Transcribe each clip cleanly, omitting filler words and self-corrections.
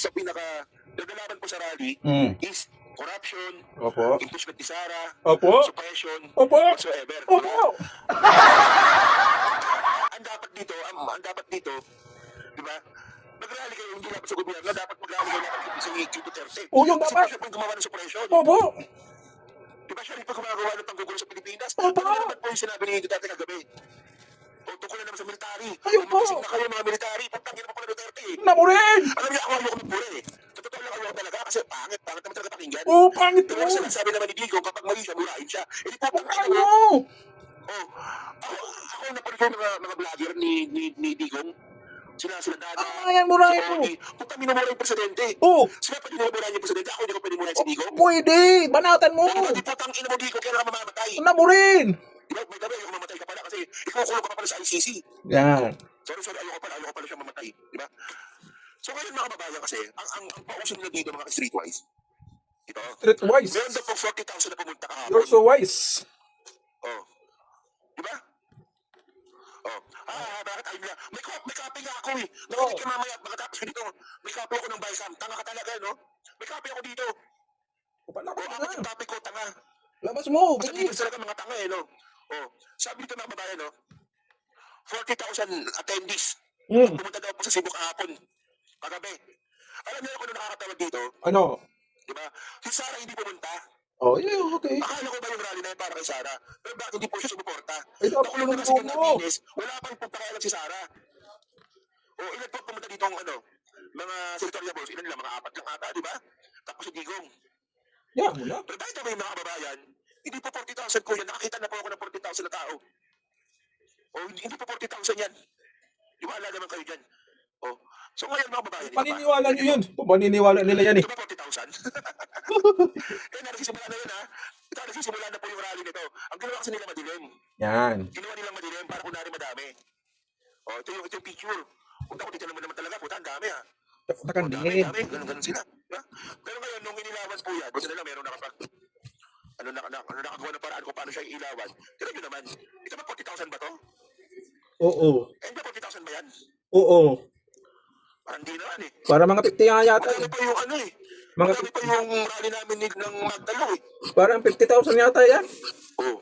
sa nagalaban po sa rally is corruption, Opo. impeachment ni Sara, Opo. suppression, Opo. whatsoever. Opo. Diba? Ang dapat dito, di ba? Mag-rally kayo, hindi dapat sa gobyerno, dapat mag-rally kayo dapat sa Duterte. O, yung Kasi dapat. siya po yung gumawa ng suppression. Opo. Di ba siya rin po gumagawa ng panggugulo sa Pilipinas? Opo. Ano naman po yung sinabi ni Duterte kagabi? O tungkol na naman sa military. Ayun po. Magising na kayo mga military, pagtangin naman po na Duterte eh. Namurin. Alam niyo, ako ayoko magpura eh. Sa totoo lang ayoko talaga kasi pangit naman talaga pakinggan. Oh, pangit Pero mo. ang sinasabi naman ni Digo, kapag mali siya, murahin siya. Eh di po, pangit Ano? Oh, ako napanood ko yung mga vlogger ni Digong. Sila Dada. Yan, murahin mo. Kung kami minumura yung presidente. Oh. Sila pwede minumura yung presidente, ako hindi ko pwede murahin si Digong. Pwede. Banatan mo. Hindi po tang ina mo Digong, kaya naman mamamatay. Namurin. Diba, may gabi, yung mamatay ka pala kasi ikukulong ka pa pala sa ICC. Yan. Sorry, ayoko pala siya mamatay. Diba? So ngayon mga kababayan kasi, ang pauso nila dito mga streetwise, ito, Streetwise. meron daw po 40,000 na pumunta kahapon. You're so wise. Oh. Diba? Oh. Bakit ayaw nila? May copy nga ako eh. Nakinig ka mamaya, makatapos ko dito. May copy ako ng Baysam. Tanga ka talaga, no? May copy ako dito. Palabas mo Ako na. yung copy ko, tanga. Labas mo. Kasi dito talaga mga tanga eh, no? Oh. Sabi dito mga kababayan, no? 40,000 attendees. Pumunta daw po sa Cebu kahapon. Kagabi. Alam niyo kung ano nakakatawag dito? Ano? Diba? Si Sara hindi pumunta. Oh, yeah, okay. Akala ko ba yung rally na yun para kay Sara? Pero bakit hindi po siya sumuporta? Ay, dapat Nakulong na kasi mo. yung Martinez, wala pang pagpakayalan si Sara. O, ilan po pumunta dito ang mga senatorial ilan lang, mga 4 lang ata, di ba? Tapos si Digong. Yeah, muna. Pero dahil kami mga kababayan, hindi po 40,000 ko yan. Nakakita na po ako ng 40,000 na tao. O, hindi po 40,000 yan. Iwala naman kayo dyan. O, so ngayon mga kababayan, Paniniwala nyo yun. Paniniwala nila yan eh. ito ba 40,000? Kaya nagsisimula na yun ha. Ito nagsisimula na po yung rally nito. Ang ginawa kasi nila madilim. Yan. Ginawa nilang madilim para kunwari madami. O, ito yung picture. Kung ako dito naman talaga, puta, ang dami ha. Takan Dami, din. ganun sila. Diba? Pero ngayon, nung inilawan po yan, gusto nila meron nakagawa ng paraan kung paano siya ilawan. Tignan nyo naman, ito ba 40,000 ba to? Oo. Eh, ba 40,000 ba yan? Oo. Parang di naman eh. Para mga 50 nga yata Madami eh. pa yung madami pa yung rally namin ng Magdalo eh. Parang 50,000 yata yan. Oo.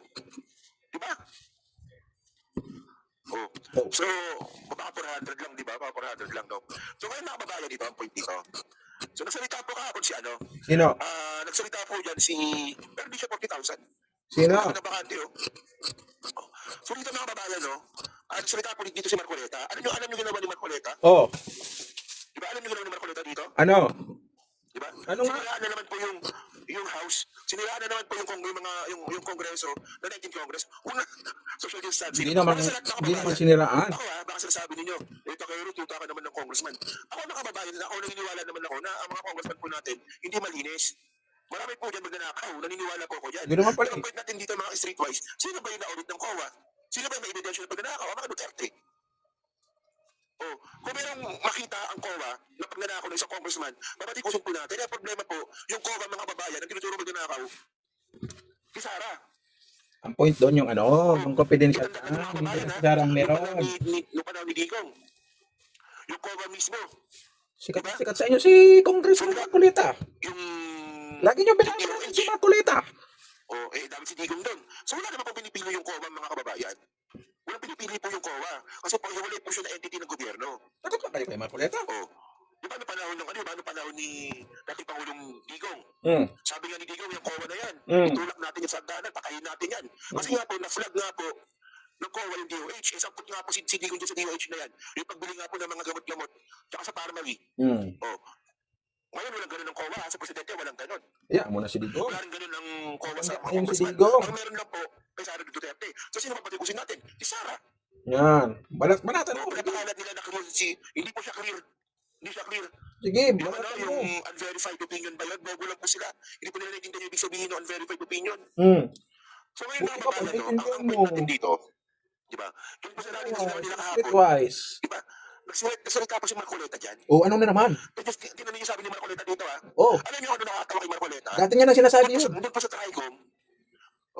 Diba? Oo. So, baka 400 lang, di ba? Baka 400 lang daw. So, ngayon nakababayan dito, ang point dito. So, nagsalita po kahapon si Sino? nagsalita po dyan pero di siya 40,000. Sino? Nabakante, oh. So, dito mga kababayan, no? Nagsalita po dito si Marcoleta. Alam nyo ginawa ni Marcoleta? Oh. Di ba alam nyo ginawa ni Marcoleta dito? Ano? Di ba? Ano nga? Siniraan na naman po yung House. Siniraan na naman po yung Kongreso, na 19th Congress. Una, social distancing. Hindi naman siniraan. Ako baka sinasabi ninyo, ito kayo rin, tuta ka naman ng congressman. Ako mga kababayan, ako naniniwala naman ako na ang mga congressman po natin, hindi malinis. Marami po dyan magnanakaw, naniniwala po ako dyan. Hindi naman pala. Pero ang point natin dito mga streetwise, sino ba yung na-audit ng COA? Sino ba yung may ebidensya ng pagnanakaw? Ang mga Duterte. Oh, kung merong makita ang COA na pagnanakaw ng isang congressman, mabatikusin po natin. Ang problema po, yung COA mga kababayan, ang tinuturo magnanakaw, si Sara. Ang point doon yung yung confidential. Hindi na si Sarang meron. Yung panahon ni Digong. Yung COA mismo. Sikat sa inyo si Congressman Marcoleta. Yung... Lagi nyo binabalik si Marcoleta. Oh, dami si Digong doon. So wala naman pong pinipili yung COA mga kababayan. Walang pinipili po yung COA. Kasi po, hiwalay po siya na entity ng gobyerno. Takot ba kayo kay Marcoleta? Oh. Di ba ano panahon ni dating Pangulong Digong? Sabi nga ni Digong, yung COA na yan. Itulak natin yung sandanan, pakain natin yan. Kasi nga po, na-flag nga po ng COA yung DOH. Sampot nga po si Digong dyan sa DOH na yan. Yung pagbili nga po ng mga gamot-gamot, tsaka sa Parmali. Oh. Ngayon walang ganun ng COA. Sa presidente, walang ganun. Yeah, muna si Digong. Wala rin ganun ng COA sa mga Ayun si congressman. Digong. Ang meron lang po, kay Sara Duterte. So sino mapatikusin natin? Si Sara. Yan. Banatan mo. Pinapakalat nila na clear hindi po siya clear. Hindi siya clear. Sige, Yung banatan mo. yung unverified opinion ba yun? Bogo lang po sila. Hindi po nila naiintindihan yung ibig sabihin ng unverified opinion. So ngayon Buti mga ka, babayan, pag-intindihan ang mo. point natin dito, di ba? Yung po sa natin ginawa nila kahapon, Streetwise. di ba? Nagsalita po si Marcoleta dyan. Oh, ano na naman? Tingnan niyo sabi ni Marcoleta dito ha. Oh. Alam niyo ano nakakatawa kay Marcoleta? Dati niya na sinasabi yun. Doon pa sa Tricom.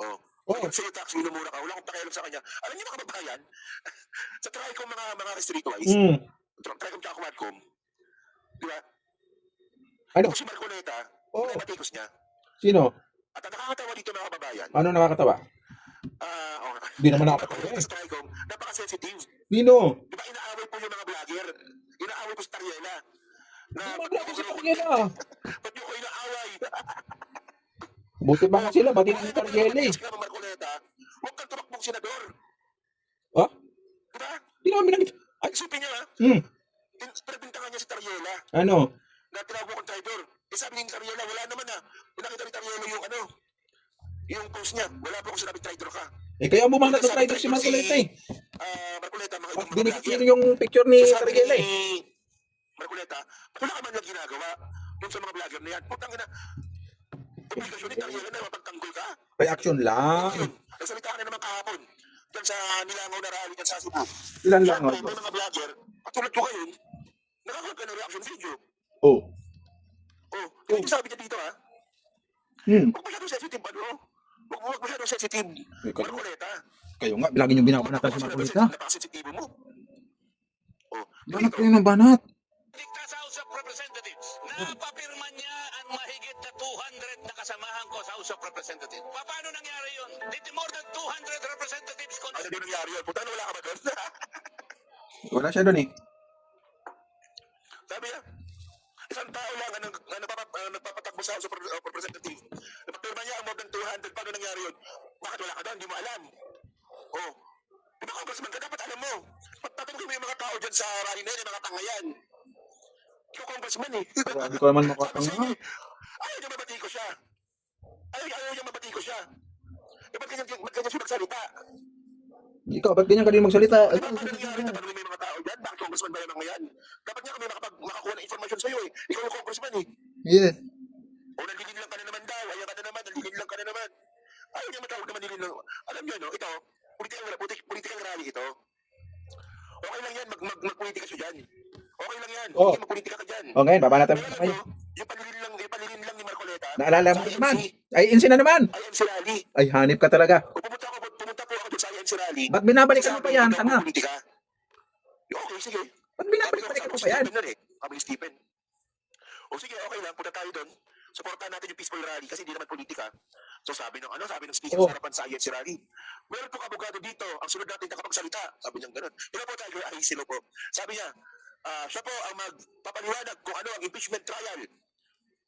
Oh. Sa'yo tax, minumura ka. Wala akong pakialam sa kanya. Alam niyo mga kababayan, sa Tricom mga streetwise, Tricom tsaka Quadcom, di ba? Ano? Si Marcoleta, Oo. yung batikos niya. Sino? At ang nakakatawa dito mga kababayan, Ano nakakatawa? Hindi naman nakakatawa Marcoleta eh. sa Tricom, napaka-sensitive. Nino? Di ba inaaway po yung mga vlogger? Inaaway po si Tariela. Na Hindi ba't naman niyo si ko Tariela. ba't niyo ko inaaway? Buti ba nga sila? Ba't hindi Tariela eh? Kasi naman Marcoleta, huwag kang tumakbong senador. Ha? Diba? Hindi naman binanggit. Ay, Isipin niya ha, pinagbintangan niya si Tariela ano? na tinawag mo kong traitor. Eh sabi ni Tariela, wala naman na. Pinakita ni Tariela yung post niya. Wala po akong sinabing traitor ka. Eh, kaya bumanat ng traitor si Marcoleta eh. Marcoleta, mga Mas ibang mga dinikit vlogger. niyo yung picture ni So, sabi Tariela eh. ni Marcoleta, wala ka man lang ginagawa dun sa mga vlogger na yan. Putang ina, obligasyon ni Tariela na mapagtanggol ka. Reaction lang. Yun, nagsalita ka na naman kahapon dyan sa nilangaw na rally dyan sa Cebu. Ilan lang Siyempre, ako. may mga vlogger, katulad ko ngayon, nakakaroon ka ng reaction video. Oh. Yung sabi niya dito ha, huwag masyadong sensitive ano, huwag masyadong sensitive, Marcoleta. Kayo nga, lagi niyong binabanatan si Marcoleta. Napakasensitibo mo. Banat kayo ng banat. Dikta sa House of Representatives, napapirma niya ang mahigit na 200 na kasamahan ko sa House of Representatives. Paano nangyari yun? Did more than 200 representatives Ano din nangyari yun? Puta, wala ka ba doon? Wala siya doon eh. Sabi niya, isang tao lang ang nagpapatakbo sa House of Representatives. Napapirma niya ang more than 200. Paano nangyari yun? Bakit wala ka doon? Hindi mo alam. Di ba congressman ka? Dapat alam mo. Pagtatanungin mo yung mga tao dyan sa rally na yan, yung mga tanga yan. Ikaw congressman eh. Hindi ko naman makatanga. Ayaw niya mabati ko siya. Ayaw niya mabati ko siya. Ba't ganyan siya magsalita? Ikaw, ba't ganyan ka din magsalita? Di ba paano nangyari? Tatanungin mo yung mga tao dyan? Bakit congressman ba yung mga yan? Dapat niya kami makakuha ng informasyon sa'yo eh. Ikaw yung congressman eh. Yes. O nandilin lang ka na naman daw. Ayaw ka na naman. Nandilin lang ka na naman. Ayaw niya matawag naman nilin lang. Alam niyo no, ito, political rally ito. Okay lang yan, magpolitika siya dyan. Okay lang yan. Oh. Okay, magpolitika ka dyan. O ngayon, babanatan mo Pero kayo. yung palilin lang ni Marcoleta. Naalala mo sa naman. IMC, Ay, INC na naman. IMC rally. Ay, hanip ka talaga. Kung pumunta po ako doon sa IMC rally. Ba't binabalikan mo pa yan, tanga? Politika. Okay, sige. Ba't binabalikan mo pa yan? Sabi ni Stephen. O sige, okay lang, punta tayo doon. Supportahan natin yung peaceful rally kasi hindi naman politika. So sabi ng speaker sa harapan sa INC rally. Meron pong abogado dito, ang sunod natin nakapagsalita. Sabi niya gano'n. Hello po, Tiger. Ay, sino po. Sabi niya, siya po ang magpapaliwanag kung ano ang impeachment trial.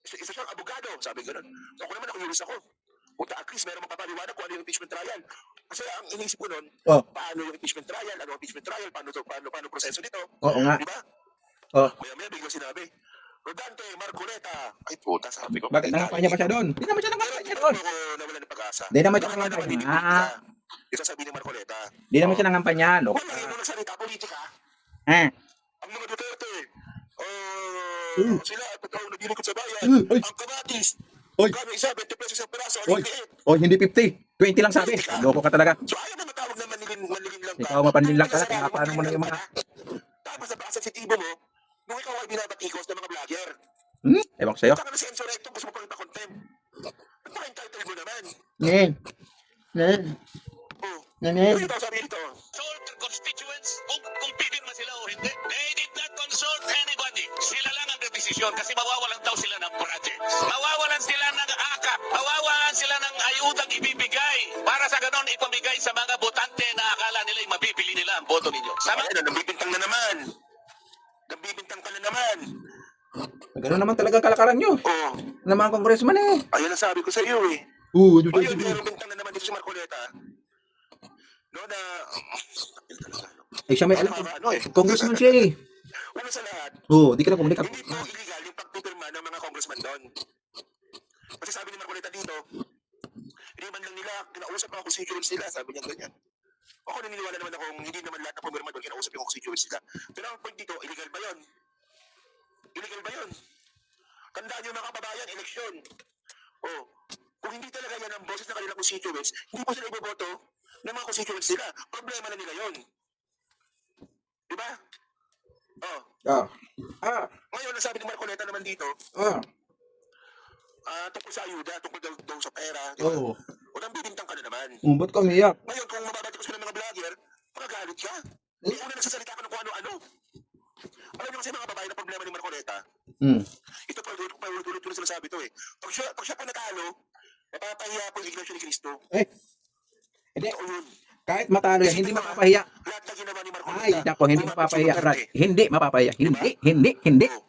Isa siyang abogado, sabi gano'n. So ako naman, ako yuris ako. Punta, at least meron magpapaliwanag kung ano yung impeachment trial. Kasi ang iniisip ko nun, paano yung impeachment trial, ano ang impeachment trial, paano proseso nito. Oo nga. Diba? Maya bigla sinabi, Rodante, Marcoleta. Ay puta, sabi ko. Bakit nangampanya pa siya doon? Hindi naman siya nangampanya doon. Pero ako nawala ng pag-asa. Hindi naman siya Baka naman nangampanya. hindi Ito sabi ni Marcoleta. Hindi naman siya nangampanya. Loko Wala yung mga salita, politika. ka. Ang mga Duterte, sila, totoo, naglilikod sa bayan. Uy. Ang kamatis, Uy. kano isa, 20 pesos ang peraso, ang Oy. liit. Oy, hindi 50. 20 lang sabi. Loko ka talaga. So ayaw na matawag na manilin lang ka. Ikaw mapanlin lang ka. Ang sarili, Paano mo na yung mga... Tapos napakasensitibo mo, nung ikaw ay binabatikos ng mga vlogger. Ewan ko sa'yo. Saka na si Enzo Recto, gusto mo pang ipa-contempt. Napaka-entitled mo naman. Ano yung sabi dito? consult their constituents kung pipirma sila o hindi? They did not consult anybody. Sila lang ang desisyon kasi mawawalan daw sila ng projects. Mawawalan sila ng akap. Mawawalan sila ng ayudang ibibigay para sa ganon ipamigay sa mga botante na akala nila'y mabibili nila ang boto ninyo. Sama? Ayun, nabibintang na naman. Nabibintang ka na naman. Gano'n naman talaga kalakaran nyo. Oh, Ng mga congressman eh. ayun ang sabi ko sa iyo eh. Ayun, Ayun, meron bintang na naman dito si Marcoleta. No, na... Eh, siya may alam. Ano eh. Congressman siya eh. Una sa lahat, Di ka na bumalik. hindi po illegal yung pagpipirma ng mga congressman doon. Kasi sabi ni Marcoleta dito, hindi man lang nila, kinausap ang constituents nila, sabi niya ganyan. Ako naniniwala naman akong hindi naman lahat ng pumirma doon, kinausap yung constituents nila. Pero ang point dito, illegal ba yun? Illegal ba yun? Tandaan nyo mga kababayan, eleksyon. Oh, kung hindi talaga yan ang boses ng kanilang constituents, hindi po sila iboboto ng mga constituents nila. Problema na nila yun. Diba? Oh. Ngayon, nasabi ni Marcoleta naman dito, tungkol sa ayuda, tungkol daw sa pera. Diba? Oo. O nang bibintang ka na naman. Ba't ka umiyak? Ngayon, kung mababatikos ka ng mga vlogger, magagalit ka. Eh, una nagsasalita ka ng kung ano-ano. Alam niyo kasi mga babae na problema ni Marcoleta, ito pa ko na sinasabi to eh. Pag siya po natalo, mapapahiya po yung Iglesia ni Cristo. Eh, hindi. Totoo yun. Kahit matalo yan, hindi Isipin mo, mapapahiya. Lahat na ginawa ni Marcoleta. Ay, nako, hindi bumaba mapapahiya. si Duterte. Rad. Hindi mapapahiya. Hindi. Oh.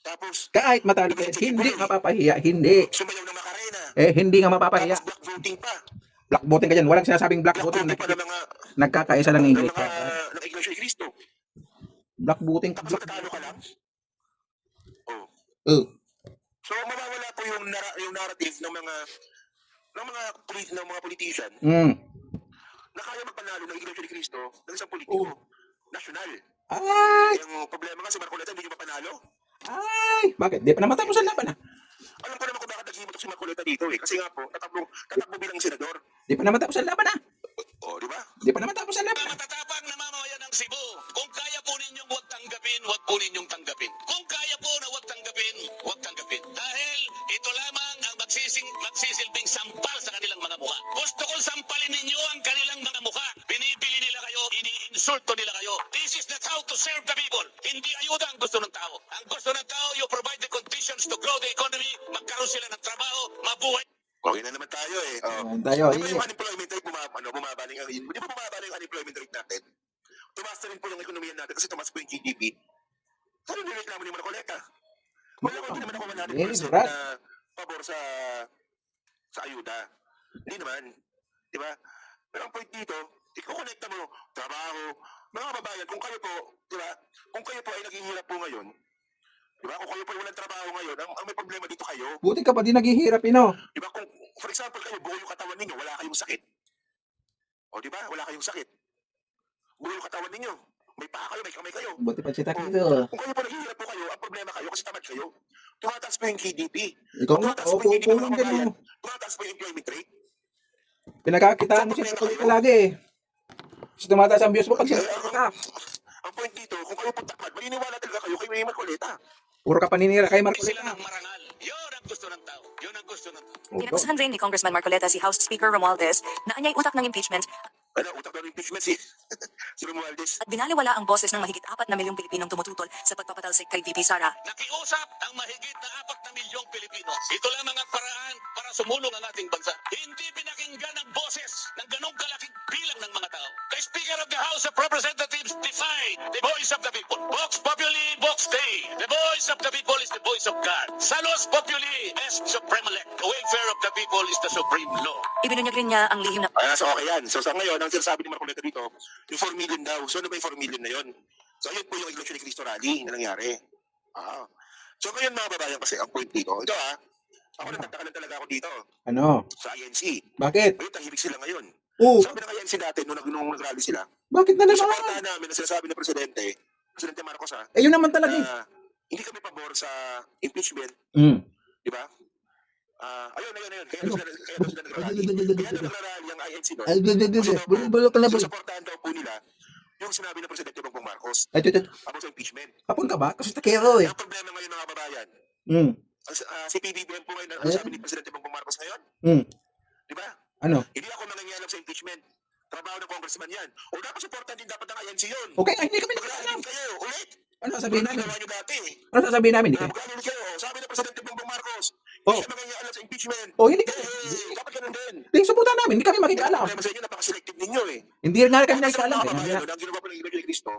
Tapos, Kahit matalo yan, hindi mapapahiya. Hindi. sumayaw ng Macarena. Hindi nga mapapahiya. Tapos black voting pa. Black voting ka dyan. Walang sinasabing black Black voting. voting pa ng mga Nagkakaisa lang ng English. mga ng Iglesia ni Cristo. Black voting. Tapos Black matatalo ka lang. Oh. Oh. So mawawala po yung narrative ng mga politician na kaya magpanalo ng Iglesia ni Cristo ng isang politiko nasyonal. Ay! Yung problema nga si Marcoleta hindi niyo mapanalo. Ay! Bakit? Di pa naman tapos ang laban ah. Alam ko naman kung bakit naghimutok si Marcoleta dito eh. Kasi nga po, tatakbo bilang senador. Di pa naman tapos ang laban ah. O, di ba? Di pa naman tapos ang laban. Matatapang na mamamayan ng Cebu. Kung kaya po ninyong huwag tanggapin, huwag po ninyong tanggapin. Kung kaya po na huwag tanggapin, huwag tanggapin. Dahil ito lamang ang magsisilbing sampal sa kanilang mga mukha. Gusto kong sampalin ninyo ang kanilang mga mukha. Binibili nila kayo, iniinsulto nila kayo. This is not how to serve the people. Hindi ayuda ang gusto ng tao. Ang gusto ng tao, you provide the conditions to grow the economy, magkaroon sila ng trabaho, mabuhay. Okay na naman tayo eh. Tayo, Di ba yung unemployment rate bumaba na yung unemployment rate natin? Tumaas na rin po yung ekonomiya natin kasi tumaas po yung GDP. Ano nireklamo ni Marcoleta? Wala ko, hindi naman ako 100% na pabor sa ayuda. Hindi naman. Di ba? Pero ang point dito, ikukonekta mo, trabaho, mga kababayan, kung kayo po, di ba? Kung kayo po ay naghihirap po ngayon, di ba? Kung kayo po ay walang trabaho ngayon, ang may problema dito kayo, Buti ka pa di naghihirap, Pino. di ba? Kung, for example, kayo, buo yung katawan ninyo, wala kayong sakit. O, di ba? Wala kayong sakit. Buo yung katawan ninyo. May paa kayo, may kamay kayo. Buti pa si O, Takito. kung kayo po naghihirap po kayo, ang problema kayo kasi tamad kayo. Tumataas po yung GDP. Ikaw nga, Tumataas po yung GDP ng mga ganun. kabayan. Tumataas po yung employment rate. Pinakakitaan mo siya sa kulit lagi eh. Kasi tumataas ang views mo pag sinasabi ka. Ang point dito, kung kayo po takad, maniniwala talaga kayo kay May Marcoleta. Puro ka paninira kay Sila Marcoleta. ng marangal. Yun ang gusto ng tao. Yun ang gusto ng tao. Kinakusahan rin ni Congressman Marcoleta si House Speaker Romualdez na anyay utak ng impeachment Ano, utak na rin impeachment si Romualdez. at binaliwala ang boses ng mahigit 4 na milyong Pilipinong tumututol sa pagpapatalsik kay VP Sara. Nakiusap ang mahigit na 4 na milyong Pilipino. Ito lamang ang paraan para sumulong ang ating bansa. Hindi pinakinggan ang boses ng ganong kalaking bilang ng mga tao. The Speaker of the House of Representatives defied the voice of the people. Vox Populi, Vox Dei. The voice of the people is the voice of God. Salus Populi est supreme elect. The welfare of the people is the supreme law. Ibinunyag rin niya ang lihim na So okay yan. So sa ngayon, ang sinasabi ni Marcoleta dito, yung 4 million daw. So ano ba yung 4 million na yun? So ayun po yung Iglesia ni Cristo rally na nangyari. So ngayon mga babayan kasi ang point dito, ito ako nagtataka talaga ako dito Ano? sa INC. Bakit? Ayun, tahimik sila ngayon. Oo. Sabi ng INC dati, nung nag-rally sila, Bakit na yung naman? supportahan namin na sinasabi ng Presidente Marcos Eh yun naman talaga eh. na hindi kami pabor sa impeachment, di ba? Ayun. Kaya doon sila nagrarally. Kaya doon nagrarally ang INC doon. Bulok ka na So, bulok. supportahan daw po nila yung sinabi ng Presidente Bongbong Marcos Ay, tut. about sa impeachment. Hapon ka ba? Kasi takero eh. Ang problema ngayon mga kababayan, si PBBM po ngayon, ano sabi ni Presidente Bongbong Marcos ngayon? Di ba? Ano? Hindi ako mangangialam sa impeachment. Trabaho ng congressman yan. O dapat supportan din dapat ng INC yun. Okay nga, hindi kami Magrally nagkakalam. din kayo, ulit. Ano sasabihin namin? Ginawa nyo dati. Ano sasabihin namin? Hindi kayo? Magrally din kayo. Sabi ng Presidente Bongbong Marcos, Oh. hindi ka mangangialam sa impeachment. Oh, hindi kami. Dapat ganun din. Hindi, suportahan namin. Hindi kami makikaalam. Problema sa inyo, napaka-selective ninyo eh. Hindi rin nga kami Kasi mga nakikaalam. kababayan, ang ginawa po ng Iglesia ni Cristo,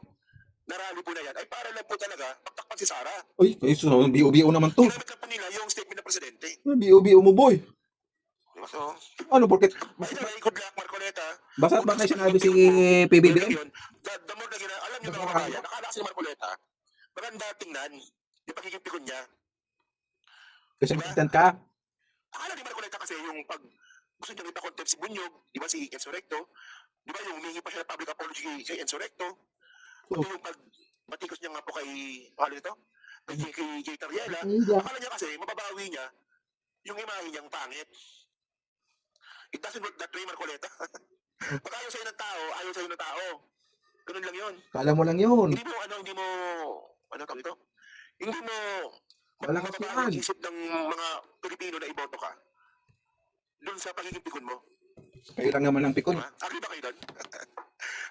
narali po na yan, ay para lang po talaga pagtakpan si Sara. Uy, BO naman to. Ginamit lang po nila yung statement ng Presidente. BO mo boy. So, Ano, porket? anyway, good luck Marcoleta. Basta ba may sinabi si PBBM? The more na alam nyo mga kababayan, nakala kasi ni Marcoleta, maganda tingnan yung pagiging pikon niya. Kasi content ka. Akala ni Marcoleta kasi yung pag gusto niya ipa-contempt si Bunyog, di ba si Enzo Recto, di ba yung humingi pa siya ng public apology kay Enzo Recto, pati yung pag batikos niya nga po kay, ano ito? Kay Tariela, akala niya kasi mababawi niya yung imahe niyang pangit. It doesn't work that way, Marcoleta. Pag ayaw sa'yo ng tao, ayaw sa'yo ng tao. Ganun lang yun. Kala mo lang yun. Hindi mo, ano tawag ito? Hindi mo, Walang mababago ang kasiyahan. isip ng mga Pilipino na iboto ka. Doon sa pagiging pikon mo. Kayo lang naman ang pikon. Diba? Agree ba kayo doon?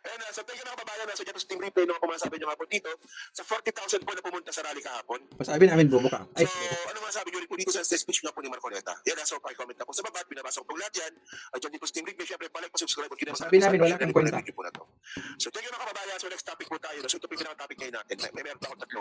And so tayo mga kababayan, nasa dyan sa team replay, no, kung masabi nyo nga po dito, sa 40,000 po na pumunta sa rally kahapon. Masabi namin, bobo ka. Ay, So, ano masabi nyo rin po dito sa speech nga po ni Marcoleta? Yan, so pa-comment na po sa baba, at binabasa ko po lahat yan. At dyan dito sa team replay, syempre, palike, pa-subscribe, at Sabi namin, wala kang kwenta. So, tayo mga kababayan, so next topic po tayo. So, ito po yung pinaka-topic ngayon natin. May meron pa akong tatlo.